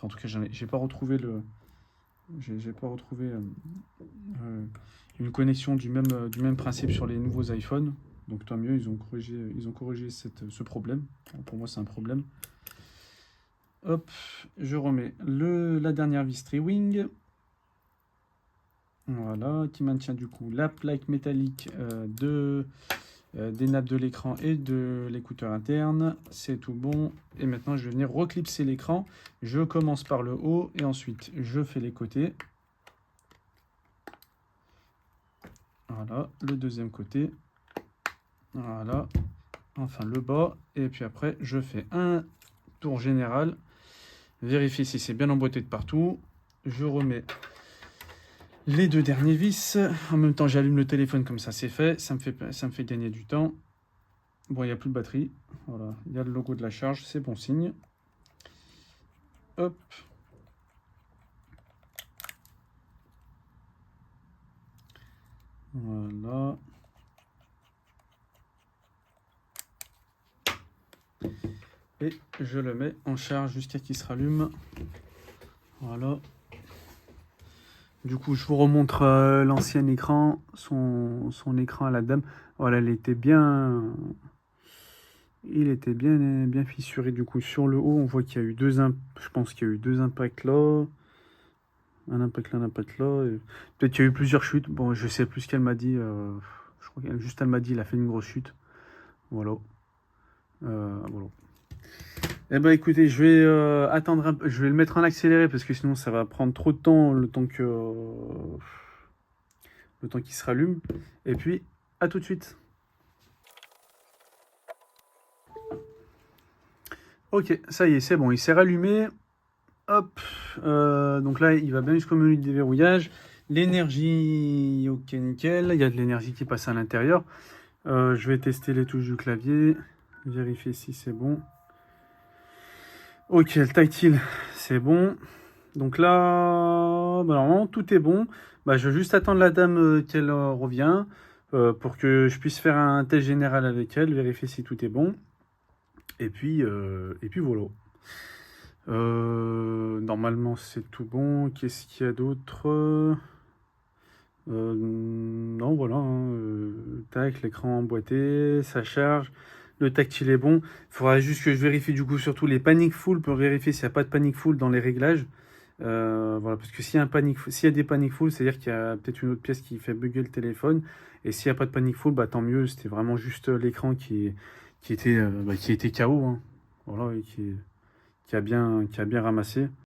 Enfin, en tout cas, j'ai pas retrouvé j'ai pas retrouvé une connexion du même principe sur les nouveaux iPhones. Donc tant mieux, ils ont corrigé ce problème. Pour moi, c'est un problème. Hop, je remets la dernière vis Triwing. Voilà, qui maintient du coup la plaque métallique des nappes de l'écran et de l'écouteur interne. C'est tout bon. Et maintenant, je vais venir reclipser l'écran. Je commence par le haut et ensuite, je fais les côtés. Voilà, le deuxième côté. Voilà, enfin le bas. Et puis après, je fais un tour général. Vérifier si c'est bien emboîté de partout. Je remets les deux derniers vis. En même temps, j'allume le téléphone comme ça, c'est fait. Ça me fait gagner du temps. Bon, il n'y a plus de batterie. Voilà, il y a le logo de la charge, c'est bon signe. Hop. Voilà. Et je le mets en charge jusqu'à qu'il se rallume. Voilà. Du coup, je vous remontre l'ancien écran, son écran à la dame. Voilà, il était bien fissuré. Du coup, sur le haut, on voit qu'il y a eu je pense qu'il y a eu deux impacts là. Un impact là, un impact là. Peut-être qu'il y a eu plusieurs chutes. Bon, je sais plus ce qu'elle m'a dit. Je crois qu'elle juste elle m'a dit il a fait une grosse chute. Voilà. Voilà. Eh ben écoutez, je vais attendre un peu, je vais le mettre en accéléré parce que sinon ça va prendre trop de temps, le temps qu'il se rallume. Et puis, à tout de suite. Ok, ça y est, c'est bon, il s'est rallumé. Hop, donc là, il va bien jusqu'au menu de déverrouillage. L'énergie, ok, nickel. Il y a de l'énergie qui passe à l'intérieur. Je vais tester les touches du clavier, vérifier si c'est bon. Ok, le tactile, c'est bon. Donc là, bah, normalement, tout est bon. Bah, je vais juste attendre la dame qu'elle revient pour que je puisse faire un test général avec elle, vérifier si tout est bon. Et puis voilà. Normalement, c'est tout bon. Qu'est-ce qu'il y a d'autre? Non, voilà. Tac, l'écran emboîté, ça charge. Le tactile est bon. Il faudra juste que je vérifie du coup surtout les panic full pour vérifier s'il n'y a pas de panic full dans les réglages. Voilà, parce que s'il y a des panic full, c'est-à-dire qu'il y a peut-être une autre pièce qui fait bugger le téléphone. Et s'il n'y a pas de panic full, bah tant mieux. C'était vraiment juste l'écran qui était KO, hein. Voilà, et qui a bien ramassé.